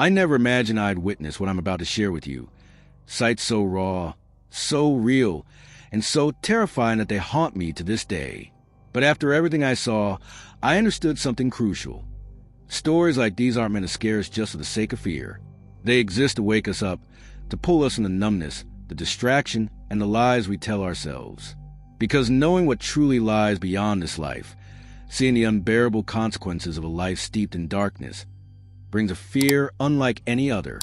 I never imagined I'd witness what I'm about to share with you. Sights so raw, so real, and so terrifying that they haunt me to this day. But after everything I saw, I understood something crucial. Stories like these aren't meant to scare us just for the sake of fear. They exist to wake us up, to pull us from the numbness, the distraction, and the lies we tell ourselves. Because knowing what truly lies beyond this life, seeing the unbearable consequences of a life steeped in darkness, brings a fear unlike any other.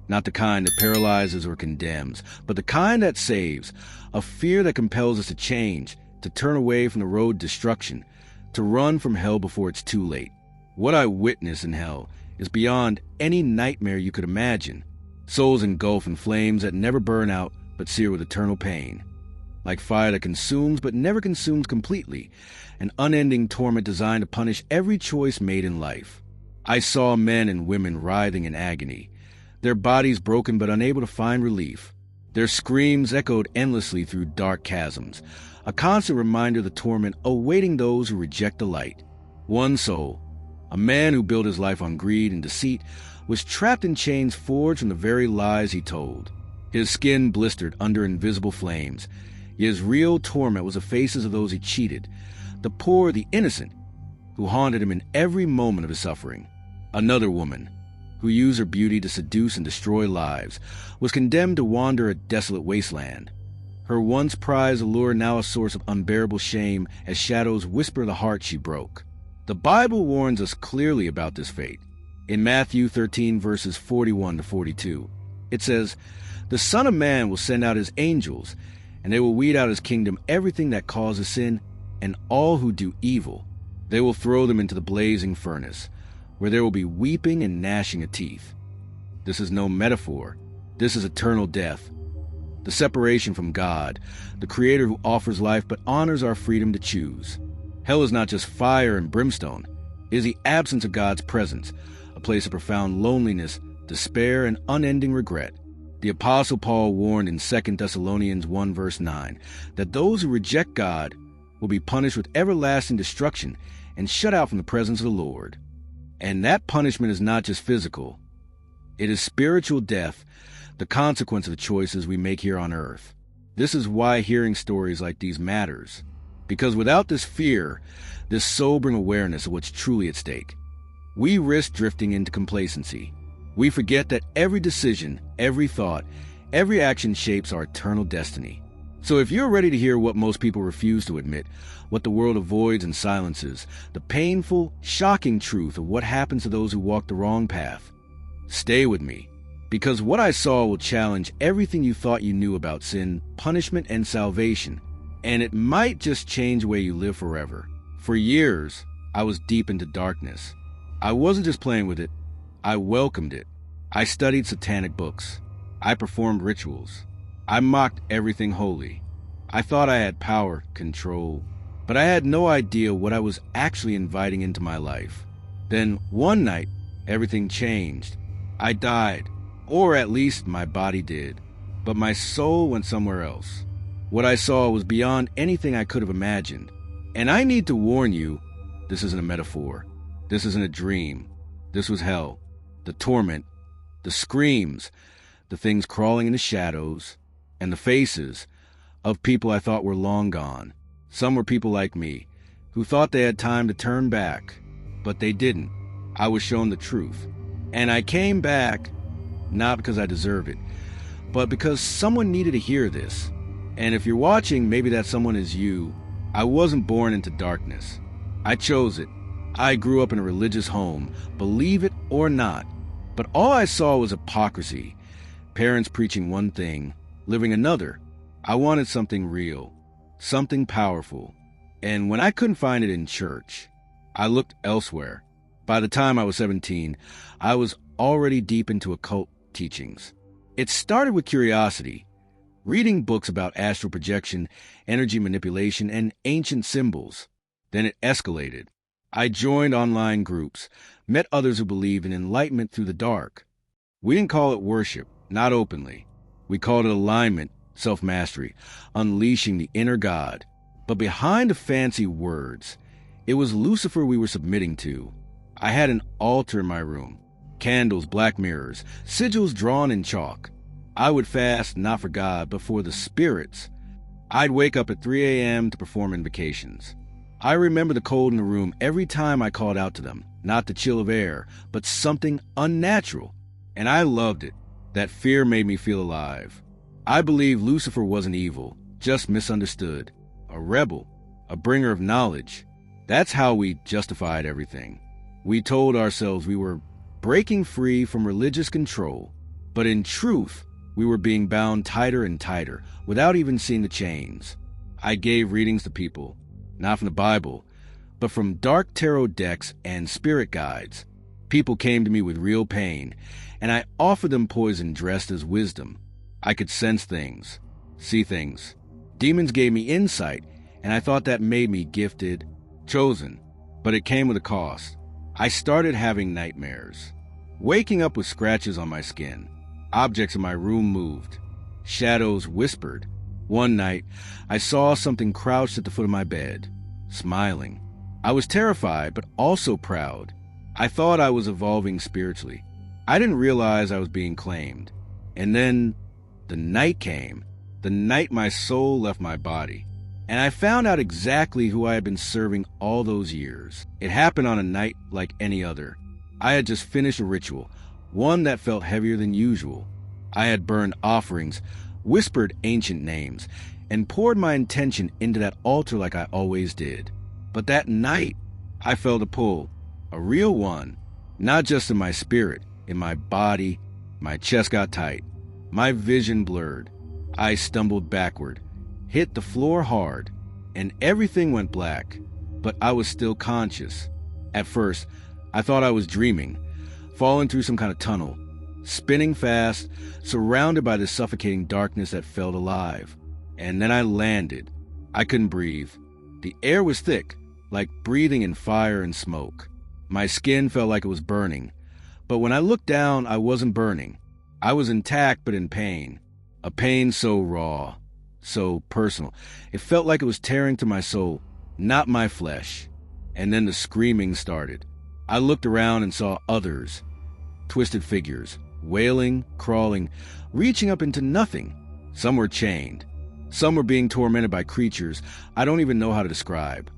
Not the kind that paralyzes or condemns, but the kind that saves. A fear that compels us to change, to turn away from the road to destruction, to run from hell before it's too late. What I witnessed in hell is beyond any nightmare you could imagine. Souls engulfed in flames that never burn out but sear with eternal pain. Like fire that consumes but never consumes completely. An unending torment designed to punish every choice made in life. I saw men and women writhing in agony, their bodies broken but unable to find relief. Their screams echoed endlessly through dark chasms, a constant reminder of the torment awaiting those who reject the light. One soul, a man who built his life on greed and deceit, was trapped in chains forged from the very lies he told. His skin blistered under invisible flames, yet his real torment was the faces of those he cheated, the poor, the innocent, who haunted him in every moment of his suffering. Another woman, who used her beauty to seduce and destroy lives, was condemned to wander a desolate wasteland. Her once prized allure now a source of unbearable shame as shadows whisper the heart she broke. The Bible warns us clearly about this fate. In Matthew 13, verses 41 to 42, it says, "The Son of Man will send out his angels, and they will weed out his kingdom everything that causes sin, and all who do evil. They will throw them into the blazing furnace, where there will be weeping and gnashing of teeth." This is no metaphor. This is eternal death. The separation from God, the Creator who offers life but honors our freedom to choose. Hell is not just fire and brimstone. It is the absence of God's presence, a place of profound loneliness, despair, and unending regret. The Apostle Paul warned in 2 Thessalonians 1 verse 9 that those who reject God will be punished with everlasting destruction and shut out from the presence of the Lord. And that punishment is not just physical. It is spiritual death, the consequence of the choices we make here on earth. This is why hearing stories like these matters. Because without this fear, this sobering awareness of what's truly at stake, we risk drifting into complacency. We forget that every decision, every thought, every action shapes our eternal destiny. So if you're ready to hear what most people refuse to admit, what the world avoids and silences, the painful, shocking truth of what happens to those who walk the wrong path, stay with me. Because what I saw will challenge everything you thought you knew about sin, punishment, and salvation. And it might just change the way you live forever. For years, I was deep into darkness. I wasn't just playing with it. I welcomed it. I studied satanic books. I performed rituals. I mocked everything holy. I thought I had power, control, but I had no idea what I was actually inviting into my life. Then one night, everything changed. I died, or at least my body did, but my soul went somewhere else. What I saw was beyond anything I could have imagined. And I need to warn you, this isn't a metaphor. This isn't a dream. This was hell. The torment, the screams, the things crawling in the shadows, and the faces of people I thought were long gone. Some were people like me, who thought they had time to turn back, but they didn't. I was shown the truth. And I came back, not because I deserve it, but because someone needed to hear this. And if you're watching, maybe that someone is you. I wasn't born into darkness. I chose it. I grew up in a religious home, believe it or not. But all I saw was hypocrisy. Parents preaching one thing, living another. I wanted something real, something powerful. And when I couldn't find it in church, I looked elsewhere. By the time I was 17, I was already deep into occult teachings. It started with curiosity, reading books about astral projection, energy manipulation, and ancient symbols. Then it escalated. I joined online groups, met others who believed in enlightenment through the dark. We didn't call it worship, not openly. We called it alignment, self-mastery, unleashing the inner God. But behind the fancy words, it was Lucifer we were submitting to. I had an altar in my room, Candles, black mirrors, sigils drawn in chalk. I would fast, not for God, but for the spirits. I'd wake up at 3 a.m. to perform invocations. I remember the cold in the room every time I called out to them, not the chill of air, but something unnatural. And I loved it. That fear made me feel alive. I believed Lucifer wasn't evil, just misunderstood. A rebel, a bringer of knowledge. That's how we justified everything. We told ourselves we were breaking free from religious control, but in truth, we were being bound tighter and tighter without even seeing the chains. I gave readings to people, not from the Bible, but from dark tarot decks and spirit guides. People came to me with real pain, and I offered them poison dressed as wisdom. I could sense things, see things. Demons gave me insight, and I thought that made me gifted, chosen, but it came with a cost. I started having nightmares, waking up with scratches on my skin. Objects in my room moved. Shadows whispered. One night, I saw something crouched at the foot of my bed, smiling. I was terrified, but also proud. I thought I was evolving spiritually. I didn't realize I was being claimed. And then the night came, the night my soul left my body. And I found out exactly who I had been serving all those years. It happened on a night like any other. I had just finished a ritual, one that felt heavier than usual. I had burned offerings, whispered ancient names, and poured my intention into that altar like I always did. But that night, I felt a pull, a real one, not just in my spirit, in my body. My chest got tight, my vision blurred. I stumbled backward, hit the floor hard, and everything went black, but I was still conscious. At first, I thought I was dreaming, falling through some kind of tunnel, spinning fast, surrounded by this suffocating darkness that felt alive. And then I landed. I couldn't breathe. The air was thick, like breathing in fire and smoke. My skin felt like it was burning. But when I looked down, I wasn't burning. I was intact but in pain. A pain so raw, so personal. It felt like it was tearing to my soul, not my flesh. And then the screaming started. I looked around and saw others, twisted figures, wailing, crawling, reaching up into nothing. Some were chained. Some were being tormented by creatures I don't even know how to describe.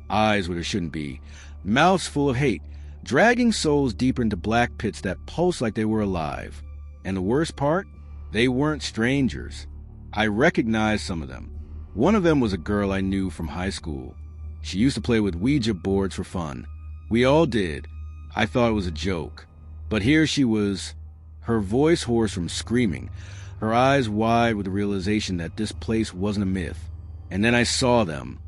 Eyes where there shouldn't be, mouths full of hate, dragging souls deeper into black pits that pulsed like they were alive. And the worst part? They weren't strangers. I recognized some of them. One of them was a girl I knew from high school. She used to play with Ouija boards for fun. We all did. I thought it was a joke. But here she was, her voice hoarse from screaming, her eyes wide with the realization that this place wasn't a myth. And then I saw them,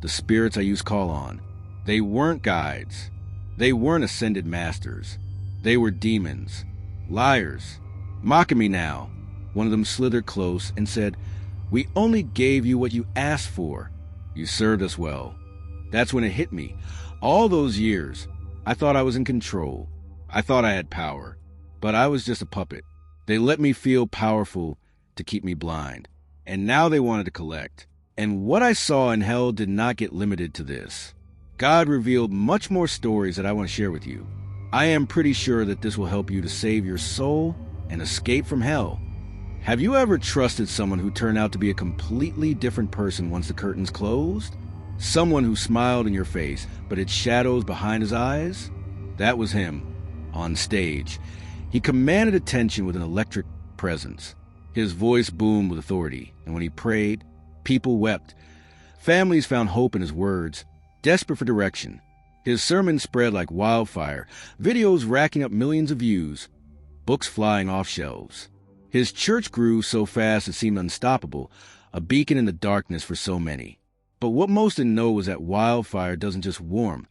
the spirits I used to call on. They weren't guides. They weren't ascended masters. They were demons, liars, mocking me now. One of them slithered close and said, "We only gave you what you asked for. You served us well." That's when it hit me. All those years, I thought I was in control. I thought I had power. But I was just a puppet. They let me feel powerful to keep me blind. And now they wanted to collect. And what I saw in hell did not get limited to this. God revealed much more stories that I want to share with you. I am pretty sure that this will help you to save your soul and escape from hell. Have you ever trusted someone who turned out to be a completely different person once the curtains closed? Someone who smiled in your face, but had shadows behind his eyes? That was him, on stage. He commanded attention with an electric presence. His voice boomed with authority, and when he prayed, people wept. Families found hope in his words, desperate for direction. His sermons spread like wildfire, videos racking up millions of views, books flying off shelves. His church grew so fast it seemed unstoppable, a beacon in the darkness for so many. But what most didn't know was that wildfire doesn't just warm,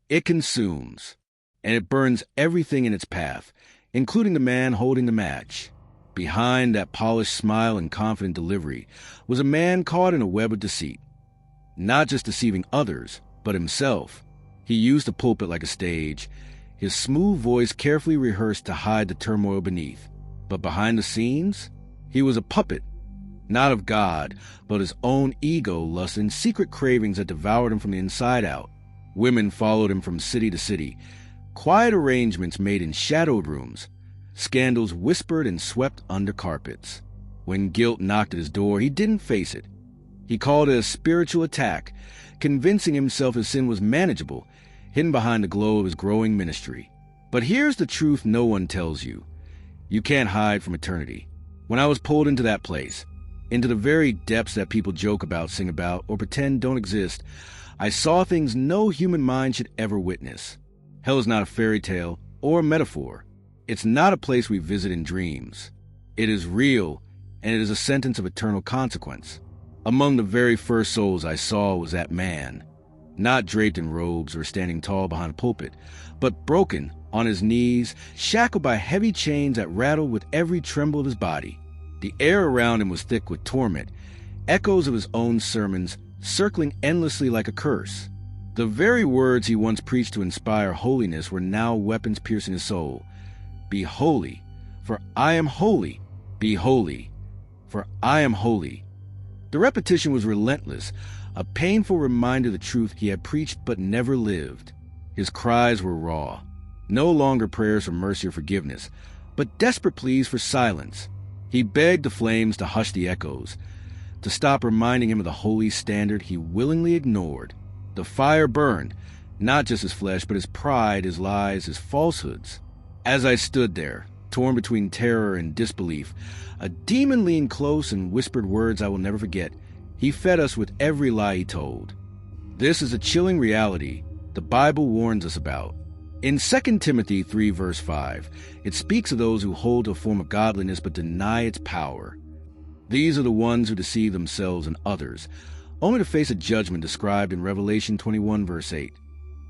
it consumes. And it burns everything in its path, including the man holding the match. Behind that polished smile and confident delivery was a man caught in a web of deceit. Not just deceiving others, but himself. He used the pulpit like a stage, his smooth voice carefully rehearsed to hide the turmoil beneath. But behind the scenes, he was a puppet, not of God, but his own ego, lust, and secret cravings that devoured him from the inside out. Women followed him from city to city, quiet arrangements made in shadowed rooms, scandals whispered and swept under carpets. When guilt knocked at his door, he didn't face it. He called it a spiritual attack, convincing himself his sin was manageable, hidden behind the glow of his growing ministry. But here's the truth no one tells you. You can't hide from eternity. When I was pulled into that place, into the very depths that people joke about, sing about, or pretend don't exist, I saw things no human mind should ever witness. Hell is not a fairy tale or a metaphor. It's not a place we visit in dreams. It is real, and it is a sentence of eternal consequence. Among the very first souls I saw was that man, not draped in robes or standing tall behind a pulpit, but broken on his knees, shackled by heavy chains that rattled with every tremble of his body. The air around him was thick with torment, echoes of his own sermons circling endlessly like a curse. The very words he once preached to inspire holiness were now weapons piercing his soul. Be holy, for I am holy. Be holy, for I am holy. The repetition was relentless, a painful reminder of the truth he had preached but never lived. His cries were raw, no longer prayers for mercy or forgiveness, but desperate pleas for silence. He begged the flames to hush the echoes, to stop reminding him of the holy standard he willingly ignored. The fire burned, not just his flesh, but his pride, his lies, his falsehoods. As I stood there, torn between terror and disbelief, a demon leaned close and whispered words I will never forget. He fed us with every lie he told. This is a chilling reality the Bible warns us about. In 2 Timothy 3 verse 5, it speaks of those who hold to a form of godliness but deny its power. These are the ones who deceive themselves and others, only to face a judgment described in Revelation 21 verse 8.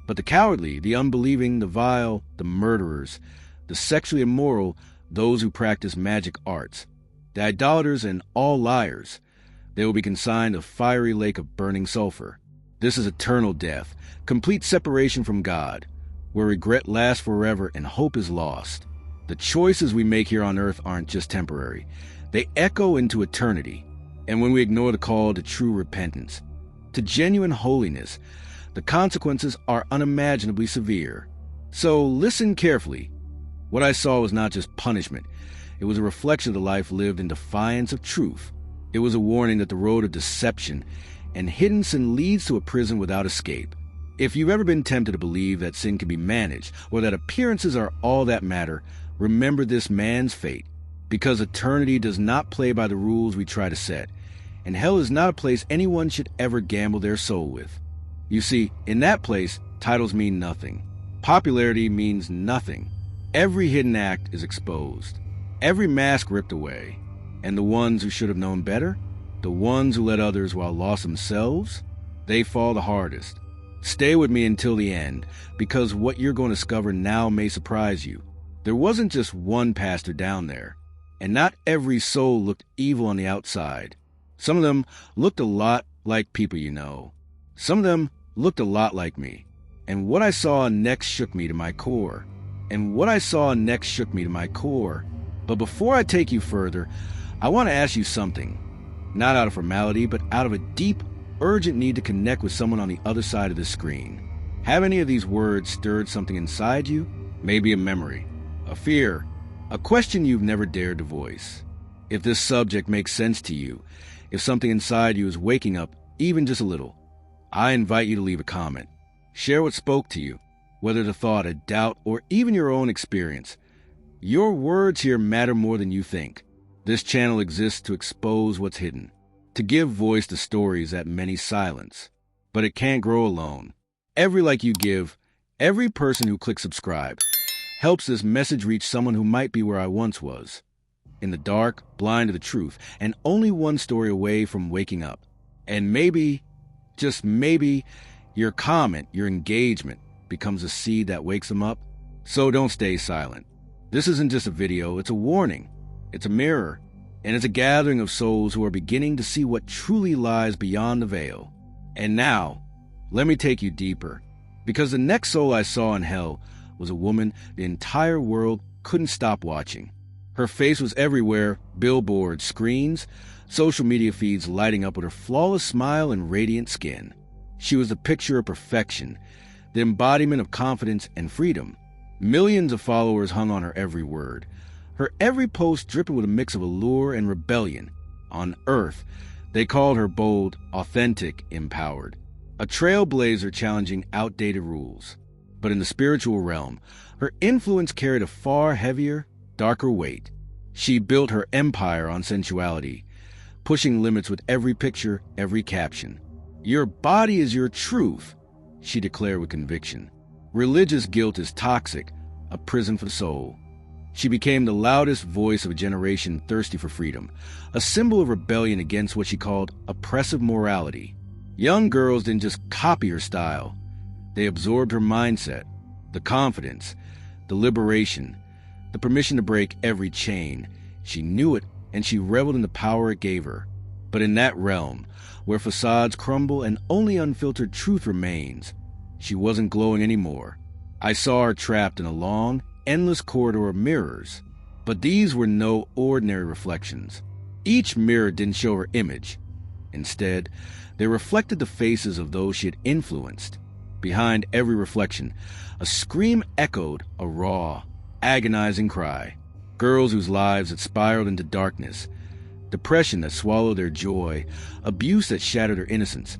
But the cowardly, the unbelieving, the vile, the murderers, the sexually immoral, those who practice magic arts, the idolaters, and all liars, they will be consigned to a fiery lake of burning sulfur. This is eternal death, complete separation from God, where regret lasts forever and hope is lost. The choices we make here on earth aren't just temporary. They echo into eternity. And when we ignore the call to true repentance, to genuine holiness, the consequences are unimaginably severe. So listen carefully. What I saw was not just punishment. It was a reflection of the life lived in defiance of truth. It was a warning that the road of deception and hidden sin leads to a prison without escape. If you've ever been tempted to believe that sin can be managed, or that appearances are all that matter, remember this man's fate. Because eternity does not play by the rules we try to set, and hell is not a place anyone should ever gamble their soul with. You see, in that place, titles mean nothing. Popularity means nothing. Every hidden act is exposed, every mask ripped away. And the ones who should have known better, the ones who led others while lost themselves, they fall the hardest. Stay with me until the end, because what you're going to discover now may surprise you. There wasn't just one pastor down there, and not every soul looked evil on the outside. Some of them looked a lot like people you know. Some of them looked a lot like me. And what I saw next shook me to my core. But before I take you further, I want to ask you something. Not out of formality, but out of a deep, urgent need to connect with someone on the other side of the screen. Have any of these words stirred something inside you? Maybe a memory, a fear, a question you've never dared to voice. If this subject makes sense to you, if something inside you is waking up even just a little, I invite you to leave a comment. Share what spoke to you, whether the thought, a doubt, or even your own experience. Your words here matter more than you think. This channel exists to expose what's hidden, to give voice to stories that many silence. But it can't grow alone. Every like you give, every person who clicks subscribe, helps this message reach someone who might be where I once was. In the dark, blind to the truth, and only one story away from waking up. And maybe, just maybe, your comment, your engagement, becomes a seed that wakes them up. So don't stay silent. This isn't just a video, it's a warning. It's a mirror, and it's a gathering of souls who are beginning to see what truly lies beyond the veil. And now, let me take you deeper, because the next soul I saw in hell was a woman the entire world couldn't stop watching. Her face was everywhere, billboards, screens, social media feeds lighting up with her flawless smile and radiant skin. She was the picture of perfection, the embodiment of confidence and freedom. Millions of followers hung on her every word. Her every post dripping with a mix of allure and rebellion. On Earth, they called her bold, authentic, empowered. A trailblazer challenging outdated rules. But in the spiritual realm, her influence carried a far heavier, darker weight. She built her empire on sensuality, pushing limits with every picture, every caption. "Your body is your truth," she declared with conviction. Religious guilt is toxic, a prison for the soul. She became the loudest voice of a generation thirsty for freedom, a symbol of rebellion against what she called oppressive morality. Young girls didn't just copy her style. They absorbed her mindset, the confidence, the liberation, the permission to break every chain. She knew it, and she reveled in the power it gave her. But in that realm, where facades crumble and only unfiltered truth remains, she wasn't glowing anymore. I saw her trapped in a long, endless corridor of mirrors. But these were no ordinary reflections. Each mirror didn't show her image. Instead, they reflected the faces of those she had influenced. Behind every reflection, a scream echoed a raw, agonizing cry. Girls whose lives had spiraled into darkness, depression that swallowed their joy, abuse that shattered their innocence,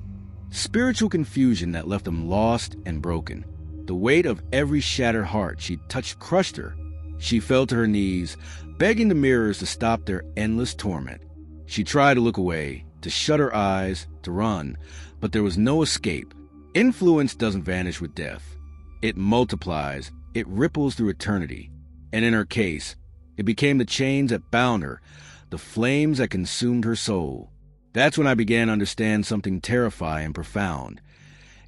spiritual confusion that left them lost and broken. The weight of every shattered heart she touched crushed her. She fell to her knees, begging the mirrors to stop their endless torment. She tried to look away, to shut her eyes, to run, but there was no escape. Influence doesn't vanish with death. It multiplies, it ripples through eternity. And in her case, it became the chains that bound her, the flames that consumed her soul. That's when I began to understand something terrifying and profound.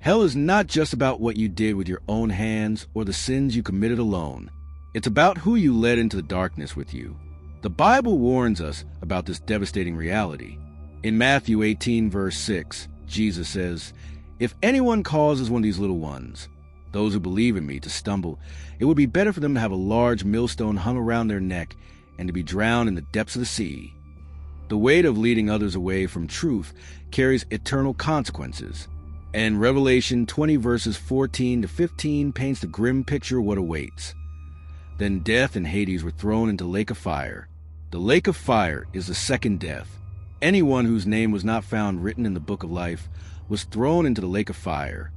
Hell is not just about what you did with your own hands or the sins you committed alone. It's about who you led into the darkness with you. The Bible warns us about this devastating reality. In Matthew 18, verse 6, Jesus says, "If anyone causes one of these little ones, those who believe in me, to stumble, it would be better for them to have a large millstone hung around their neck and to be drowned in the depths of the sea." The weight of leading others away from truth carries eternal consequences. And Revelation 20 verses 14 to 15 paints the grim picture of what awaits. Then death and Hades were thrown into the lake of fire. The lake of fire is the second death. Anyone whose name was not found written in the book of life was thrown into the lake of fire.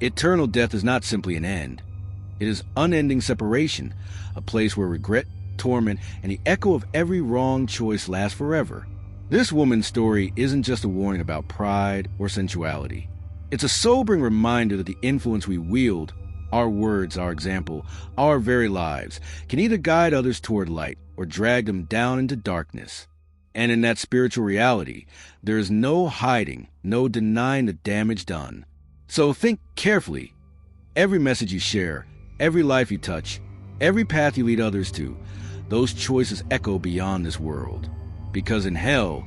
Eternal death is not simply an end. It is unending separation, a place where regret, torment, and the echo of every wrong choice last forever. This woman's story isn't just a warning about pride or sensuality. It's a sobering reminder that the influence we wield, our words, our example, our very lives, can either guide others toward light or drag them down into darkness. And in that spiritual reality, there is no hiding, no denying the damage done. So think carefully. Every message you share, every life you touch, every path you lead others to, those choices echo beyond this world. Because in hell,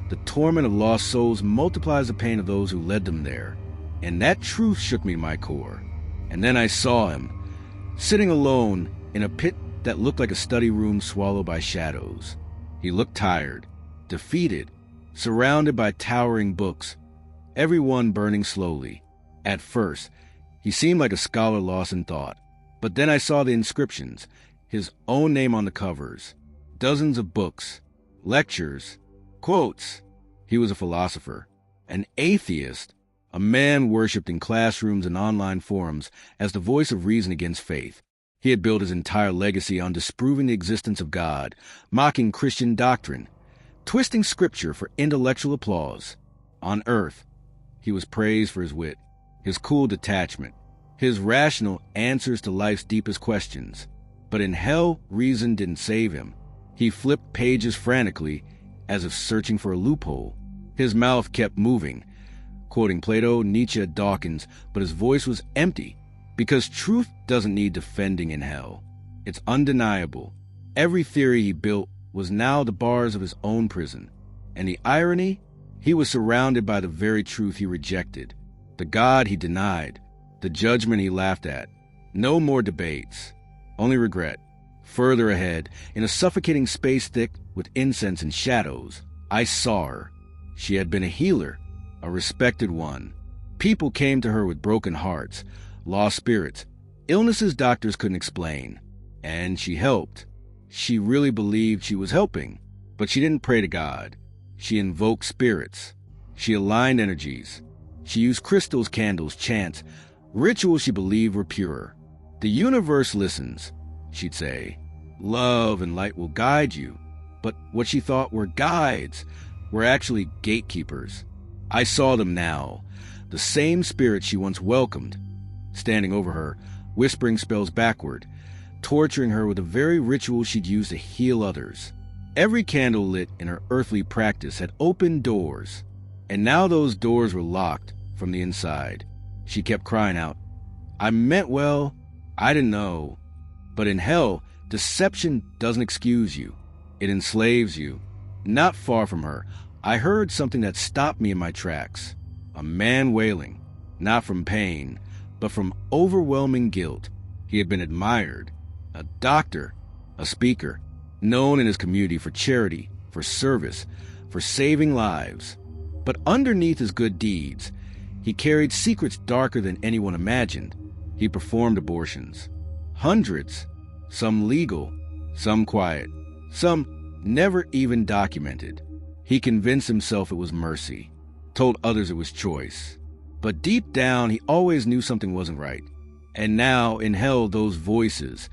the torment of lost souls multiplies the pain of those who led them there. And that truth shook me to my core. And then I saw him, sitting alone in a pit that looked like a study room swallowed by shadows. He looked tired, defeated, surrounded by towering books, every one burning slowly. At first, he seemed like a scholar lost in thought. But then I saw the inscriptions, his own name on the covers, dozens of books, lectures, quotes. He was a philosopher, an atheist, a man worshipped in classrooms and online forums as the voice of reason against faith. He had built his entire legacy on disproving the existence of God, mocking Christian doctrine, twisting scripture for intellectual applause. On earth, he was praised for his wit, his cool detachment, his rational answers to life's deepest questions. But in hell, reason didn't save him. He flipped pages frantically, as if searching for a loophole. His mouth kept moving, quoting Plato, Nietzsche, Dawkins, but his voice was empty, because truth doesn't need defending in hell. It's undeniable. Every theory he built was now the bars of his own prison. And the irony? He was surrounded by the very truth he rejected, the God he denied, the judgment he laughed at. No more debates, only regret. Further ahead, in a suffocating space thick with incense and shadows, I saw her. She had been a healer, a respected one. People came to her with broken hearts, lost spirits, Illnesses doctors couldn't explain. And she helped. She really believed she was helping. But she didn't pray to God. She invoked spirits. She aligned energies. She used crystals, candles, chants, rituals she believed were pure. The universe listens, she'd say. Love and light will guide you. But what she thought were guides were actually gatekeepers. I saw them now, the same spirits she once welcomed, standing over her, whispering spells backward, torturing her with the very rituals she'd used to heal others. Every candle lit in her earthly practice had opened doors, and now those doors were locked from the inside. She kept crying out, I meant well, I didn't know. But in hell, deception doesn't excuse you. It enslaves you. Not far from her, I heard something that stopped me in my tracks. A man wailing, not from pain, but from overwhelming guilt. He had been admired, a doctor, a speaker, known in his community for charity, for service, for saving lives. But underneath his good deeds, he carried secrets darker than anyone imagined. He performed abortions. Hundreds, some legal, some quiet, some never even documented. He convinced himself it was mercy, told others it was choice. But deep down, he always knew something wasn't right. And now, in hell, those voices,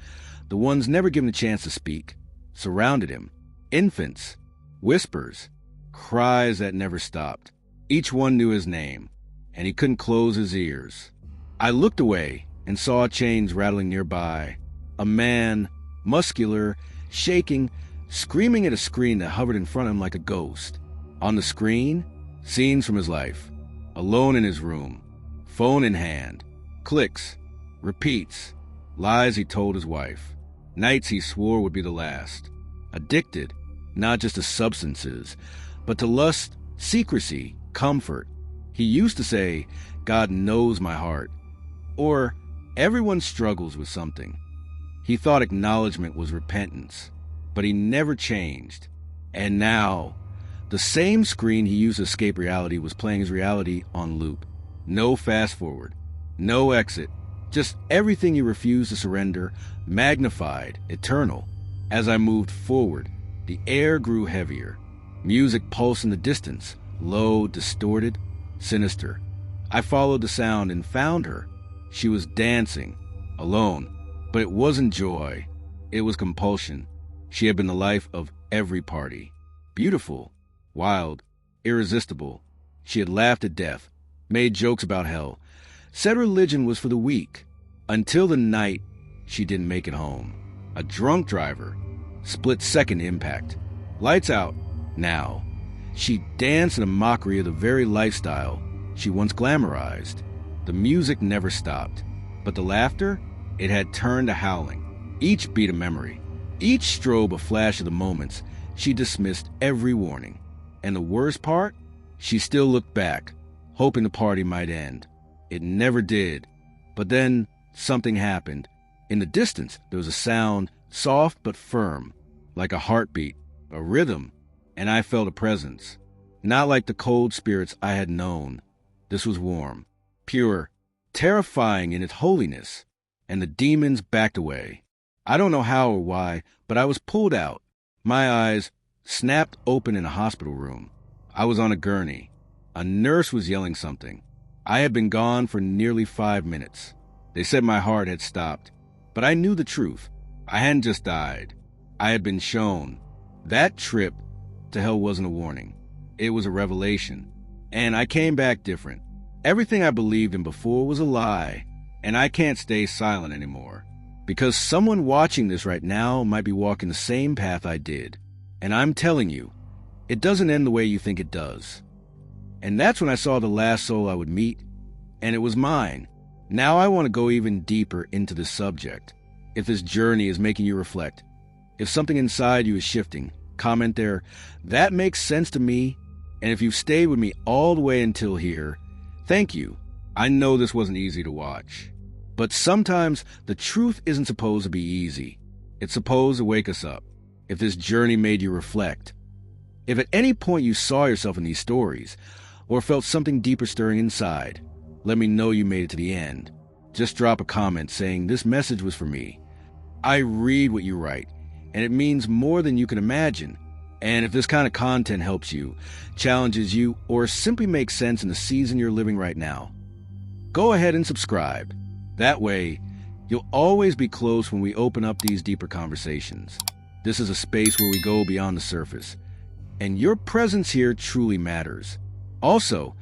the ones never given a chance to speak, surrounded him. Infants, whispers, cries that never stopped. Each one knew his name, and he couldn't close his ears. I looked away and saw chains rattling nearby. A man, muscular, shaking, screaming at a screen that hovered in front of him like a ghost. On the screen, scenes from his life. Alone in his room, phone in hand. Clicks, repeats, lies he told his wife. Nights he swore would be the last. Addicted, not just to substances, but to lust, secrecy, comfort. He used to say, God knows my heart. Or, everyone struggles with something. He thought acknowledgement was repentance, but he never changed. And now, the same screen he used to escape reality was playing his reality on loop. No fast forward, no exit, just everything he refused to surrender, magnified, eternal. As I moved forward, the air grew heavier. Music pulsed in the distance, low, distorted, sinister. I followed the sound and found her. She was dancing, alone, but it wasn't joy. It was compulsion. She had been the life of every party. Beautiful, wild, irresistible. She had laughed at death, made jokes about hell, said religion was for the weak, until the night she didn't make it home. A drunk driver, split-second impact. Lights out, now. She danced in a mockery of the very lifestyle she once glamorized. The music never stopped, but the laughter, it had turned to howling. Each beat a memory, each strobe a flash of the moments she dismissed every warning. And the worst part? She still looked back, hoping the party might end. It never did. But then something happened. In the distance, there was a sound, soft but firm, like a heartbeat, a rhythm, and I felt a presence. Not like the cold spirits I had known. This was warm, pure, terrifying in its holiness, and the demons backed away. I don't know how or why, but I was pulled out. My eyes snapped open in a hospital room. I was on a gurney. A nurse was yelling something. I had been gone for nearly 5 minutes. They said my heart had stopped, but I knew the truth. I hadn't just died. I had been shown. That trip to hell wasn't a warning. It was a revelation. And I came back different. Everything I believed in before was a lie, and I can't stay silent anymore. Because someone watching this right now might be walking the same path I did. And I'm telling you, it doesn't end the way you think it does. And that's when I saw the last soul I would meet, and it was mine. Now I want to go even deeper into this subject. If this journey is making you reflect, if something inside you is shifting, comment there, that makes sense to me. And if you've stayed with me all the way until here, thank you. I know this wasn't easy to watch. But sometimes the truth isn't supposed to be easy. It's supposed to wake us up. If this journey made you reflect, if at any point you saw yourself in these stories, or felt something deeper stirring inside, let me know you made it to the end. just drop a comment saying this message was for me. I read what you write, and it means more than you can imagine. And if this kind of content helps you, challenges you, or simply makes sense in the season you're living right now, go ahead and subscribe. That way, you'll always be close when we open up these deeper conversations. This is a space where we go beyond the surface, and your presence here truly matters. Also,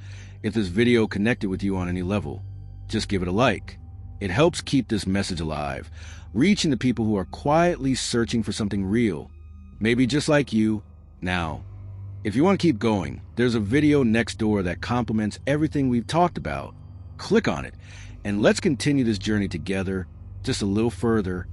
if this video connected with you on any level, just give it a like. It helps keep this message alive, reaching the people who are quietly searching for something real, maybe just like you. Now, if you want to keep going, there's a video next door that complements everything we've talked about. Click on it, and let's continue this journey together just a little further